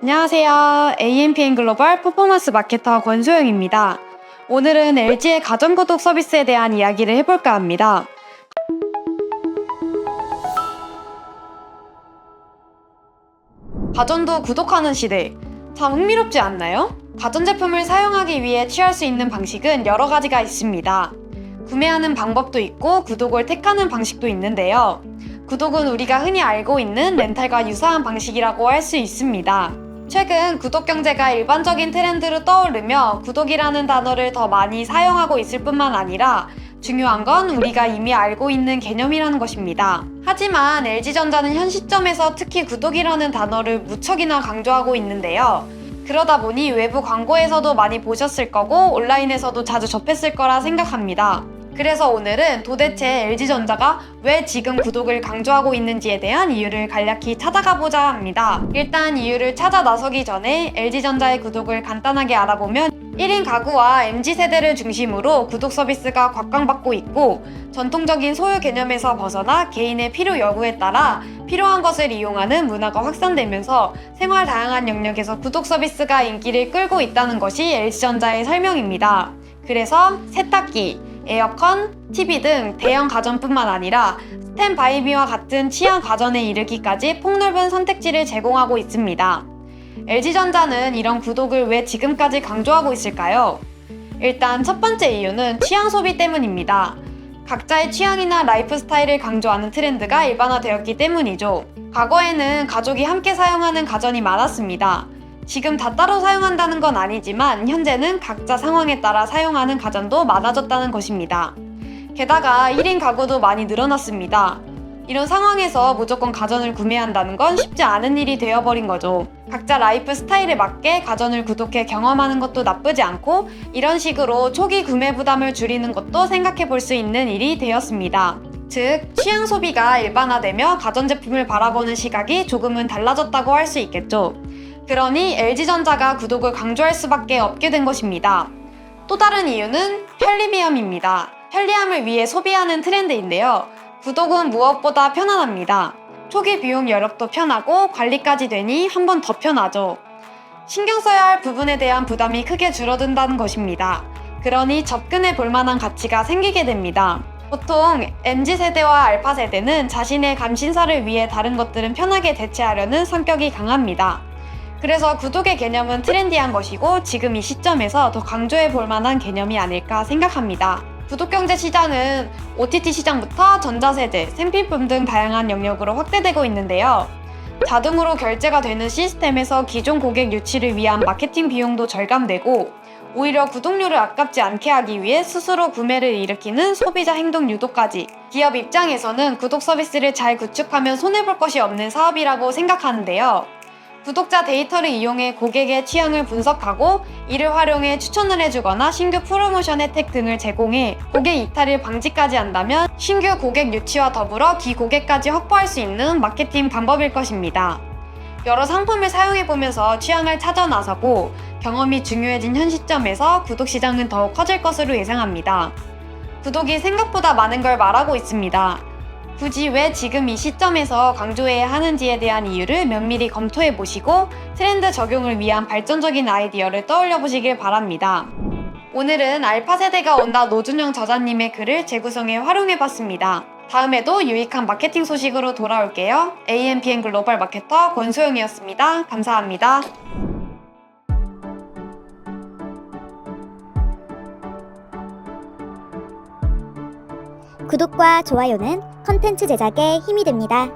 안녕하세요. AMPN 글로벌 퍼포먼스 마케터 권소영입니다. 오늘은 LG의 가전구독 서비스에 대한 이야기를 해볼까 합니다. 가전도 구독하는 시대. 참 흥미롭지 않나요? 가전제품을 사용하기 위해 취할 수 있는 방식은 여러 가지가 있습니다. 구매하는 방법도 있고 구독을 택하는 방식도 있는데요. 구독은 우리가 흔히 알고 있는 렌탈과 유사한 방식이라고 할 수 있습니다. 최근 구독 경제가 일반적인 트렌드로 떠오르며 구독이라는 단어를 더 많이 사용하고 있을 뿐만 아니라 중요한 건 우리가 이미 알고 있는 개념이라는 것입니다. 하지만 LG전자는 현 시점에서 특히 구독이라는 단어를 무척이나 강조하고 있는데요. 그러다 보니 외부 광고에서도 많이 보셨을 거고 온라인에서도 자주 접했을 거라 생각합니다. 그래서 오늘은 도대체 LG전자가 왜 지금 구독을 강조하고 있는지에 대한 이유를 간략히 찾아가 보자 합니다. 일단 이유를 찾아 나서기 전에 LG전자의 구독을 간단하게 알아보면 1인 가구와 MZ세대를 중심으로 구독 서비스가 곽광받고 있고 전통적인 소유 개념에서 벗어나 개인의 필요 여부에 따라 필요한 것을 이용하는 문화가 확산되면서 생활 다양한 영역에서 구독 서비스가 인기를 끌고 있다는 것이 LG전자의 설명입니다. 그래서 세탁기, 에어컨, TV 등 대형 가전뿐만 아니라 스탠바이미와 같은 취향 가전에 이르기까지 폭넓은 선택지를 제공하고 있습니다. LG전자는 이런 구독을 왜 지금까지 강조하고 있을까요? 일단 첫 번째 이유는 취향 소비 때문입니다. 각자의 취향이나 라이프 스타일을 강조하는 트렌드가 일반화되었기 때문이죠. 과거에는 가족이 함께 사용하는 가전이 많았습니다. 지금 다 따로 사용한다는 건 아니지만 현재는 각자 상황에 따라 사용하는 가전도 많아졌다는 것입니다. 게다가 1인 가구도 많이 늘어났습니다. 이런 상황에서 무조건 가전을 구매한다는 건 쉽지 않은 일이 되어버린 거죠. 각자 라이프 스타일에 맞게 가전을 구독해 경험하는 것도 나쁘지 않고 이런 식으로 초기 구매 부담을 줄이는 것도 생각해 볼 수 있는 일이 되었습니다. 즉, 취향 소비가 일반화되며 가전제품을 바라보는 시각이 조금은 달라졌다고 할 수 있겠죠. 그러니 LG전자가 구독을 강조할 수밖에 없게 된 것입니다. 또 다른 이유는 편리함입니다. 편리함을 위해 소비하는 트렌드인데요. 구독은 무엇보다 편안합니다. 초기 비용 여력도 편하고 관리까지 되니 한 번 더 편하죠. 신경 써야 할 부분에 대한 부담이 크게 줄어든다는 것입니다. 그러니 접근해 볼 만한 가치가 생기게 됩니다. 보통 MZ세대와 알파세대는 자신의 감신사를 위해 다른 것들은 편하게 대체하려는 성격이 강합니다. 그래서 구독의 개념은 트렌디한 것이고 지금 이 시점에서 더 강조해 볼 만한 개념이 아닐까 생각합니다. 구독경제 시장은 OTT 시장부터 전자세대, 생필품 등 다양한 영역으로 확대되고 있는데요. 자동으로 결제가 되는 시스템에서 기존 고객 유치를 위한 마케팅 비용도 절감되고 오히려 구독료를 아깝지 않게 하기 위해 스스로 구매를 일으키는 소비자 행동 유도까지 기업 입장에서는 구독 서비스를 잘 구축하면 손해볼 것이 없는 사업이라고 생각하는데요. 구독자 데이터를 이용해 고객의 취향을 분석하고 이를 활용해 추천을 해주거나 신규 프로모션 혜택 등을 제공해 고객 이탈을 방지까지 한다면 신규 고객 유치와 더불어 기고객까지 확보할 수 있는 마케팅 방법일 것입니다. 여러 상품을 사용해보면서 취향을 찾아 나서고 경험이 중요해진 현 시점에서 구독 시장은 더욱 커질 것으로 예상합니다. 구독이 생각보다 많은 걸 말하고 있습니다. 굳이 왜 지금 이 시점에서 강조해야 하는지에 대한 이유를 면밀히 검토해 보시고 트렌드 적용을 위한 발전적인 아이디어를 떠올려 보시길 바랍니다. 오늘은 알파 세대가 온다 노준영 저자님의 글을 재구성해 활용해 봤습니다. 다음에도 유익한 마케팅 소식으로 돌아올게요. AMPN 글로벌 마케터 권소영이었습니다. 감사합니다. 구독과 좋아요는 컨텐츠 제작에 힘이 됩니다.